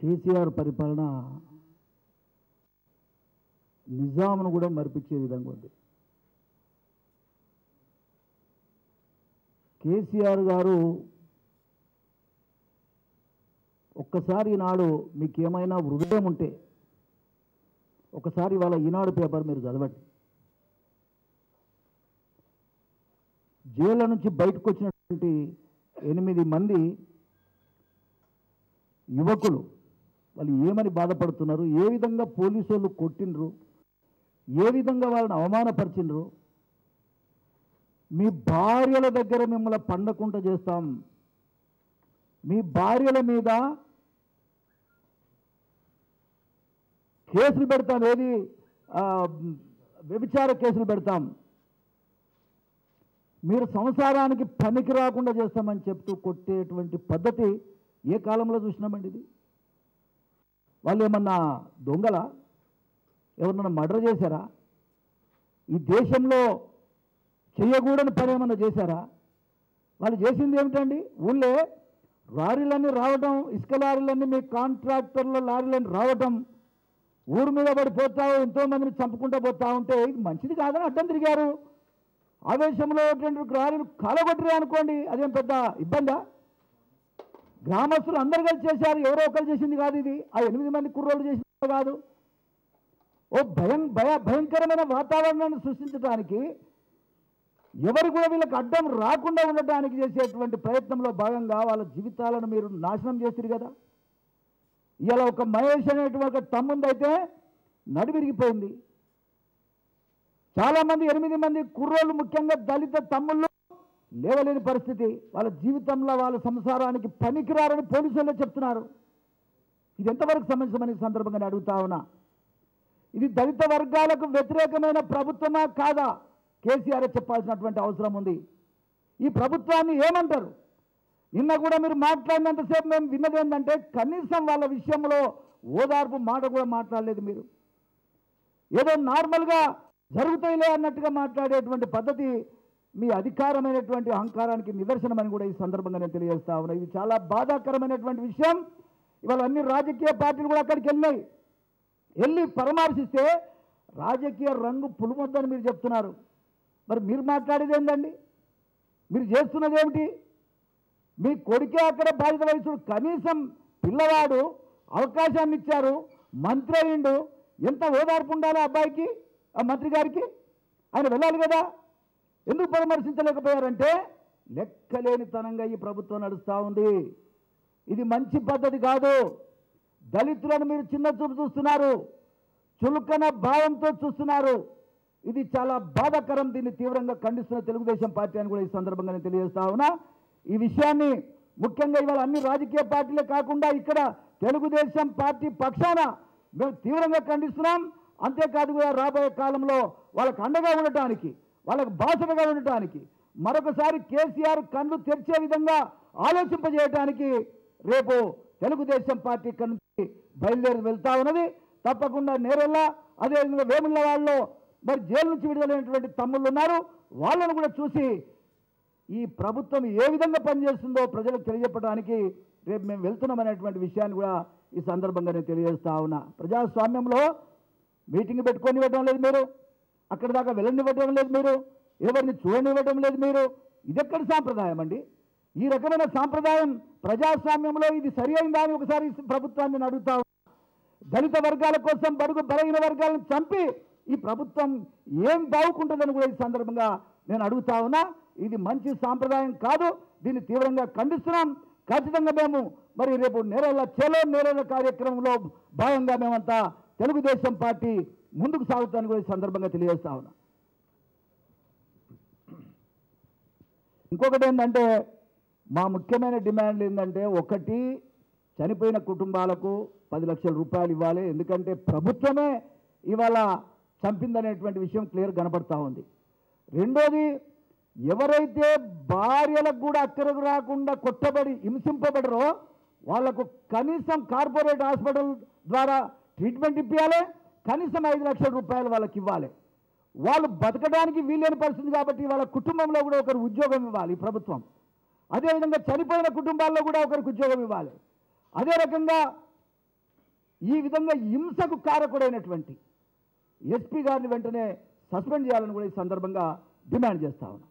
కేసీఆర్ పరిపాలన నిజామును కూడా మరిపించే విధంగా ఉంది. కేసీఆర్ గారు ఒక్కసారి ఈనాడు మీకు ఏమైనా హృదయం ఉంటే ఒకసారి వాళ్ళ ఈనాడు పేపర్ మీరు చదవండి. జైళ్ళ నుంచి బయటకు వచ్చినటువంటి 8 మంది యువకులు వాళ్ళు ఏమని బాధపడుతున్నారు, ఏ విధంగా పోలీసు వాళ్ళు కొట్టిండ్రు, ఏ విధంగా వాళ్ళని అవమానపరిచిండ్రు. మీ భార్యల దగ్గర మిమ్మల్ని పండకుండా చేస్తాం, మీ భార్యల మీద కేసులు పెడతాం, ఏది వ్యభిచార కేసులు పెడతాం, మీరు సంసారానికి పనికి రాకుండా చేస్తామని చెప్తూ కొట్టేటువంటి పద్ధతి ఏ కాలంలో చూసినామండి? ఇది వాళ్ళు ఏమన్నా దొంగల, ఎవరన్నా మర్డర్ చేశారా? ఈ దేశంలో చేయకూడని పని ఏమన్నా చేశారా? వాళ్ళు చేసింది ఏమిటండి? ఊళ్ళే లారీలన్నీ రావటం, ఇసుక లారీలన్నీ మీ కాంట్రాక్టర్ల లారీలన్నీ రావటం, ఊరు మీద పడిపోతావు, ఎంతోమందిని చంపుకుంటూ పోతా ఉంటే ఇది మంచిది కాదని అడ్డం తిరిగారు. ఆవేశంలో లారీలు కాలగొట్టరే అనుకోండి, అదేం పెద్ద ఇబ్బందా? గ్రామస్తులు అందరు కలిసి చేశారు, ఎవరో ఒకరు చేసింది కాదు ఇది. ఆ 8 మంది కుర్రోళ్ళు చేసింది కాదు. ఓ భయంకరమైన వాతావరణాన్ని సృష్టించడానికి, ఎవరు కూడా వీళ్ళకి అడ్డం రాకుండా ఉండటానికి చేసేటువంటి ప్రయత్నంలో భాగంగా వాళ్ళ జీవితాలను మీరు నాశనం చేస్తారు కదా. ఇలా ఒక మహేష్ అనేటువంటి ఒక తమ్ముందైతే నడివిరిగిపోయింది. చాలామంది 8 మంది కుర్రోళ్ళు, ముఖ్యంగా దళిత తమ్ముళ్ళు లేవలేని పరిస్థితి. వాళ్ళ జీవితంలో వాళ్ళ సంసారానికి పనికిరారని పోలీసులు చెప్తున్నారు. ఇది ఎంతవరకు సంబంధించమని సందర్భంగా అడుగుతా ఉన్నా. ఇది దళిత వర్గాలకు వ్యతిరేకమైన ప్రభుత్వమా కాదా? కేసీఆర్ చెప్పాల్సినటువంటి అవసరం ఉంది. ఈ ప్రభుత్వాన్ని ఏమంటారు? నిన్న కూడా మీరు మాట్లాడినంతసేపు మేము విన్నది ఏంటంటే కనీసం వాళ్ళ విషయంలో ఓదార్పు మాట కూడా మాట్లాడలేదు. మీరు ఏదో నార్మల్గా జరుగుతాయిలే అన్నట్టుగా మాట్లాడేటువంటి పద్ధతి మీ అధికారమైనటువంటి అహంకారానికి నిదర్శనమని కూడా ఈ సందర్భంగా నేను తెలియజేస్తా ఉన్నా. ఇది చాలా బాధాకరమైనటువంటి విషయం. ఇవాళ అన్ని రాజకీయ పార్టీలు కూడా అక్కడికి వెళ్ళి పరామర్శిస్తే రాజకీయ రంగు పులుమొద్దని మీరు చెప్తున్నారు. మరి మీరు మాట్లాడేది ఏంటండి? మీరు చేస్తున్నది ఏమిటి? మీ కొడుకే అక్కడ బాధ్యత వహిస్తుడు. కనీసం పిల్లవాడు అవకాశాన్ని ఇచ్చారు, మంత్రి అయ్యిండు, ఎంత ఓదార్పు ఉండాలి అబ్బాయికి, ఆ మంత్రి గారికి? ఆయన వెళ్ళాలి కదా. ఎందుకు పరామర్శించలేకపోయారంటే లెక్కలేనితనంగా ఈ ప్రభుత్వం నడుస్తూ ఉంది. ఇది మంచి పద్ధతి కాదు. దళితులను మీరు చిన్న చూపు చూస్తున్నారు, చులకన భావంతో చూస్తున్నారు. ఇది చాలా బాధాకరం. దీన్ని తీవ్రంగా ఖండిస్తున్న తెలుగుదేశం పార్టీ అని కూడా ఈ సందర్భంగా నేను తెలియజేస్తా ఉన్నా. ఈ విషయాన్ని ముఖ్యంగా ఇవాళ అన్ని రాజకీయ పార్టీలే కాకుండా ఇక్కడ తెలుగుదేశం పార్టీ పక్షాన మేము తీవ్రంగా ఖండిస్తున్నాం. అంతేకాదు కూడా రాబోయే కాలంలో వాళ్ళకు అండగా ఉండటానికి, వాళ్ళకు బాసటగా ఉండటానికి, మరొకసారి కేసీఆర్ కళ్ళు తెరిచే విధంగా ఆలోచింపజేయడానికి రేపు తెలుగుదేశం పార్టీ ఇక్కడ నుంచి బయలుదేరి వెళ్తా ఉన్నది. తప్పకుండా నేరెళ్ళ, అదేవిధంగా వేముళ్ళ వాళ్ళు మరి జైలు నుంచి విడుదలైనటువంటి తమ్ముళ్ళు ఉన్నారు. వాళ్ళను కూడా చూసి ఈ ప్రభుత్వం ఏ విధంగా పనిచేస్తుందో ప్రజలకు తెలియజెప్పడానికి రేపు మేము వెళ్తున్నామనేటువంటి విషయాన్ని కూడా ఈ సందర్భంగా నేను తెలియజేస్తా ఉన్నా. ప్రజాస్వామ్యంలో మీటింగ్ పెట్టుకొనివ్వడం లేదు మీరు, అక్కడి దాకా వెళ్ళనివ్వడం లేదు మీరు, ఎవరిని చూడనివ్వడం లేదు మీరు. ఇదెక్కడి సాంప్రదాయం అండి? ఈ రకమైన సాంప్రదాయం ప్రజాస్వామ్యంలో ఇది సరి అయిందా అని ఒకసారి ప్రభుత్వాన్ని నేను అడుగుతా ఉన్నా. దళిత వర్గాల కోసం బడుగు బలహీన వర్గాలను చంపి ఈ ప్రభుత్వం ఏం బాగుంటుందని కూడా ఈ సందర్భంగా నేను అడుగుతా ఉన్నా. ఇది మంచి సాంప్రదాయం కాదు. దీన్ని తీవ్రంగా ఖండిస్తున్నాం. ఖచ్చితంగా మేము మరి రేపు నేరేళ్ల కార్యక్రమంలో భాగంగా మేమంతా తెలుగుదేశం పార్టీ ముందుకు సాగుతామని కూడా ఈ సందర్భంగా తెలియజేస్తా ఉన్నా. ఇంకొకటి ఏంటంటే మా ముఖ్యమైన డిమాండ్ ఏంటంటే, ఒకటి చనిపోయిన కుటుంబాలకు 10 లక్షల రూపాయలు ఇవ్వాలి. ఎందుకంటే ప్రభుత్వమే ఇవాళ చంపిందనేటువంటి విషయం క్లియర్ కనపడతా ఉంది. రెండోది, ఎవరైతే భార్యలకు కూడా అక్కరకు రాకుండా కొట్టబడి హింసింపబడరో వాళ్లకు కనీసం కార్పొరేట్ హాస్పిటల్ ద్వారా ట్రీట్మెంట్ ఇప్పించాలి. కనీసం 5 లక్షల రూపాయలు వాళ్ళకి ఇవ్వాలి. వాళ్ళు బతకడానికి వీలేని పరిస్థితి కాబట్టి వాళ్ళ కుటుంబంలో కూడా ఒకరు ఉద్యోగం ఇవ్వాలి ప్రభుత్వం. అదేవిధంగా చనిపోయిన కుటుంబాల్లో కూడా ఒకరికి ఉద్యోగం ఇవ్వాలి. అదే రకంగా ఈ విధంగా హింసకు కారకుడైనటువంటి ఎస్పీ గారిని వెంటనే సస్పెండ్ చేయాలని కూడా ఈ సందర్భంగా డిమాండ్ చేస్తా ఉన్నాం.